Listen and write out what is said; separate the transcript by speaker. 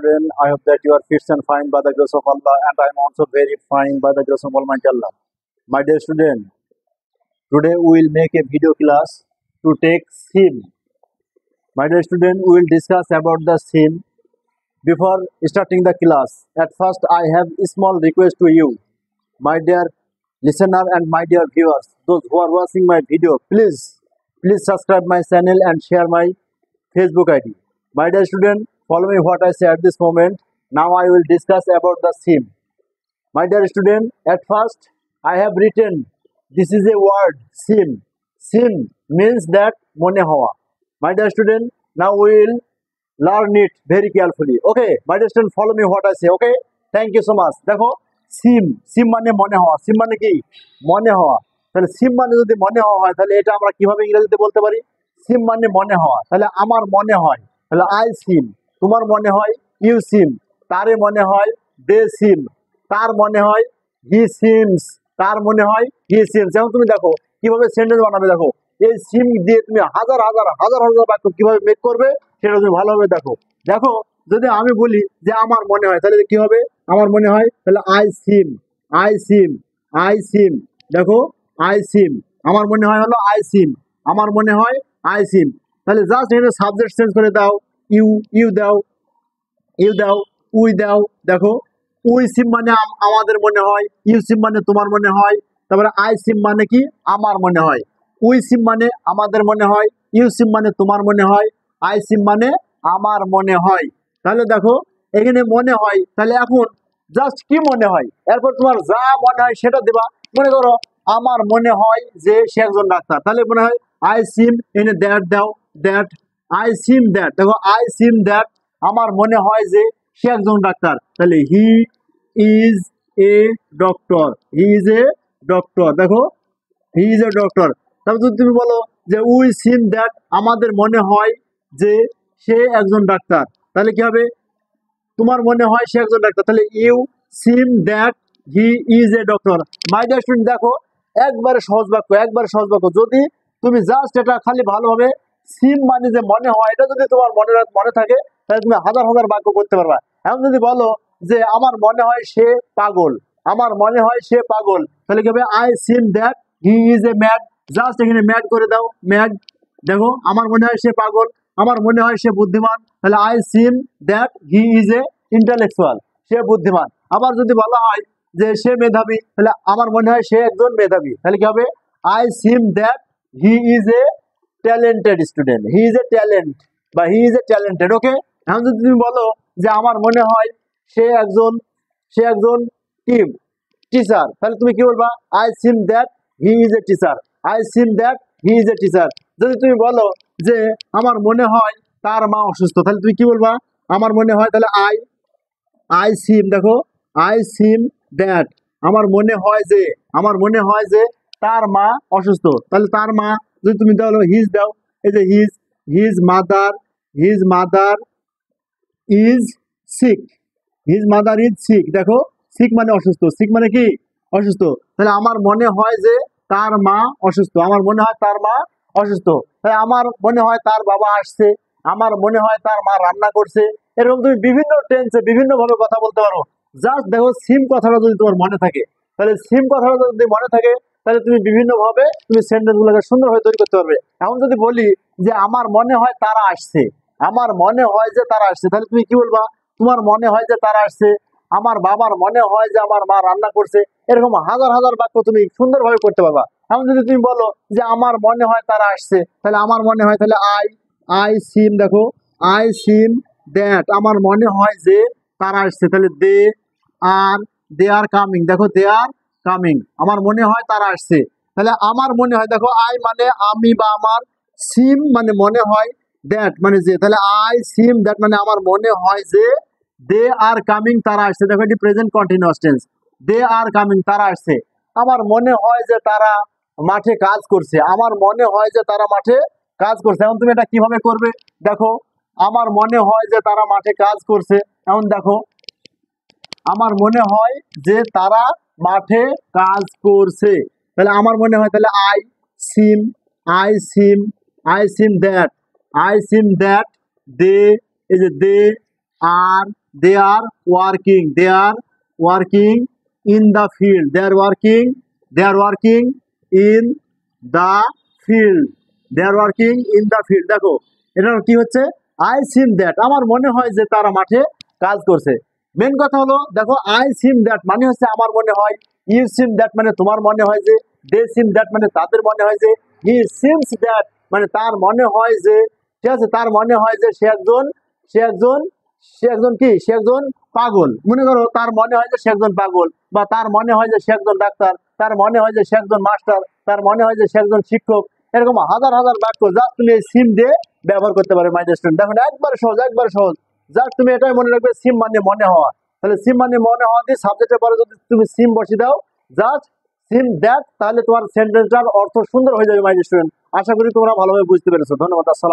Speaker 1: Student, I hope that you are fit and fine by the grace of Allah, and I am also very fine by the grace of Almighty Allah. My dear student, today we will make a video class to take SIM. My dear student, we will discuss about the SIM. Before starting the class, at first I have a small request to you, my dear listener and my dear viewers, those who are watching my video, please subscribe my channel and share my Facebook ID. My dear student, follow me what I say at this moment. Now I will discuss about the SIM. My dear student, at first I have written, this is a word, SIM. SIM means that mone hawa. My dear student, now we will learn it very carefully. Okay, my dear student, follow me what I say. Okay, thank you so much. দেখো সিম সিম মানে মনে হওয়া, সিম মানে কি মনে হওয়া। তাহলে সিম মানে যদি মনে হওয়া হয় তাহলে এটা আমরা কিভাবে ইংরেজিতে বলতে পারি? সিম মানে মনে হওয়া। তাহলে আমার মনে হয়, তাহলে আই সিম। তোমার মনে হয় ইউ সিম। তারে মনে হয় দে সিম। তার মনে হয় হি সিমস। তার মনে হয় হি সিমস। যেমন তুমি দেখো কিভাবে সেন্টেন্স বানাবে। দেখো এই সিম দিয়ে তুমি হাজার হাজার হাজার হাজার বাক্য কিভাবে মেক করবে সেটা তুমি ভালোভাবে দেখো। দেখো যদি আমি বলি যে আমার মনে হয় তাহলে কি হবে? আমার মনে হয় তাহলে I seem, I seem, I seem. দেখো আই সিম, আমার মনে হয় হলো আই সিম, আমার মনে হয় আই সিম। তাহলে জাস্ট এখানে সাবজেক্ট চেঞ্জ করে দাও, ইউ ইউ দাও, ইউ দাও, উই দাও। দেখো উই সিম মানে আমাদের মনে হয়, ইউ সিম মানে তোমার মনে হয়, তারপরে আই সিম মানে কি আমার মনে হয়, উই সিম মানে আমাদের মনে হয়, ইউ সিম মানে তোমার মনে হয়, আই সিম মানে আমার মনে হয়। তাহলে দেখো এখানে মনে হয়, তাহলে এখন জাস্ট কি মনে হয়, এরপর তোমার যা মনে হয় সেটা দেবা। মনে করো আমার মনে হয় যে সে একজন ডাক্তার, তাহলে মনে হয় আই সিম, এনে দ্যাট দাও, দ্যাট আই সিম দ্যাট। দেখো আই সিম দ্যাট, আমার মনে হয় যে সে একজন ডাক্তার, তাহলে হি is a doctor, he is a doctor. দেখো হি ইজ এ ডক্টর। তারপর যদি তুমি বলো যে উই সিম দ্যাট, আমাদের মনে হয় যে সে একজন ডাক্তার, তাহলে কি হবে? তোমার মনে হয় সে একজন ডাক্তার, তাহলে you seem that he is a doctor. My dear student, দেখো একবারে সহজ বাক্য, একবারে সহজ বাক্য। যদি তুমি জাস্ট এটা খালি ভালোভাবে সিম মানে যে মনে হয় এটা যদি তোমার মনে থাকে তাহলে তুমি হাজার হাজার বাক্য করতে পারবা। এখন যদি বলো যে আমার মনে হয় সে পাগল, আমার মনে হয় সে পাগল, তাহলে কি হবে? I seem that he is A mad. Just এখানে ম্যাড করে দাও, ম্যাড। দেখো আমার মনে হয় সে পাগল, আমার মনে হয় সে বুদ্ধিমান, তাহলে I seem that he is a intellectual, সে বুদ্ধিমান। আবার যদি বলা হয় যে সে মেধাবী, তাহলে আমার মনে হয় সে একজন মেধাবী, তাহলে কি হবে? I seem that he is a talented student, he is A talent বা হি ইজ এ ট্যালেন্টেড। ওকে, এখন যদি তুমি বলো যে আমার মনে হয় সে একজন টিচার, তাহলে তুমি কি বলবা? I seem that he is a teacher, I seem that he is a teacher. যদি তুমি বলো যে আমার মনে হয় তার মা অসুস্থ, তাহলে তুমি কি বলবা? আমার মনে হয়, তাহলে আই সিম। দেখো আই সিম দ্যাট, আমার মনে হয় যে তার মা অসুস্থ, তাহলে তার মা যদি তুমি দাও হিজ দাও, এই যে his mother is sick, his mother is sick. দেখো সিক মানে অসুস্থ, সিক মানে কি অসুস্থ। তাহলে আমার মনে হয় যে তার মা অসুস্থ, আমার মনে হয় তার মা অসুস্থ। তাহলে আমার মনে হয় তার বাবা আসছে, আমার মনে হয় তার মা রান্না করছে। এরকম তুমি বিভিন্ন টেন্সে বিভিন্ন ভাবে কথা বলতে পারো। জাস্ট দেখো সিম কথাটা যদি তোমার মনে থাকে, তাহলে সিম কথাটা যদি মনে থাকে তাহলে তুমি বিভিন্ন ভাবে তুমি সেন্টেন্স গুলোকে সুন্দরভাবে তৈরি করতে পারবে। এখন যদি বলি যে আমার মনে হয় তারা আসছে, আমার মনে হয় যে তারা আসছে, তাহলে তুমি কি বলবা? তোমার মনে হয় যে তারা আসছে, আমার বাবার মনে হয় যে আমার মা রান্না করছে। এরকম হাজার হাজার বাক্য তুমি সুন্দরভাবে করতে পারবা। এখন যদি তুমি বলো যে আমার মনে হয় তারা আসছে, তাহলে আমার মনে হয়, তাহলে আই সিম। দেখো আই সিম দ্যাট, আমার মনে হয় যে তারা আসছে, তাহলে দে আর কামিং। দেখো দে আর কামিং, আমার মনে হয় তারা আসছে। তাহলে আমার মনে হয়, দেখো আই মানে আমি বা আমার, সিম মানে মনে হয়, দ্যাট মানে যে, তাহলে আই সিম দ্যাট মানে আমার মনে হয় যে দে আর কামিং, তারা আসছে। দেখো এটি present continuous tense, they are coming, তারা আসছে। আমার মনে হয় যে তারা মাঠে কাজ করছে, আমার মনে হয় যে তারা মাঠে কাজ করছে। এখন তুমি এটা কিভাবে করবে? দেখো আমার মনে হয় যে তারা মাঠে কাজ করছে। এখন দেখো আমার মনে হয় যে তারা মাঠে কাজ করছে, তাহলে আমার মনে হয়, তাহলে seem I seem I seem that, I seem that they, এই যে দে আর they are working, they are working in the field, they are working in the field, they are working in the field। দেখো এটা কি হচ্ছে, I seem that, আমার মনে হয় যে তারা মাঠে কাজ করছে। মেন কথা হলো দেখো I seem that মানে হচ্ছে আমার মনে হয়, you seem that মানে তোমার মনে হয় যে, they seem that মানে তাদের মনে হয় যে, he seems that মানে তার মনে হয় যে, ঠিক আছে, তার মনে হয় যে সে একজন কি, সে একজন পাগল। মনে করো তার মনে হয় যে সে একজন পাগল, বা তার মনে হয় যে সে একজন ডাক্তার, তার মনে হয় যে সে একজন মাস্টার, তার মনে হয় যে সে একজন শিক্ষক। এরকম হাজার হাজার বাক্য জাস্ট তুমি এই সিম দিয়ে ব্যবহার করতে পারো মাই স্টুডেন্ট। দেখুন একবার সহজ, জাস্ট তুমি এটাই মনে রাখবে, সিম মানে মনে হওয়া। তাহলে সিম মানে মনে হওয়া দিয়ে সাবজেক্টের পরে যদি তুমি সিম বসিয়ে দাও, জাস্ট সিম দ্যাট, তাহলে তোমার সেন্টেন্সটার অর্থ সুন্দর হয়ে যাবে মাই স্টুডেন্ট। আশা করি তোমরা ভালোভাবে বুঝতে পেরেছো। ধন্যবাদ। আসসালাম।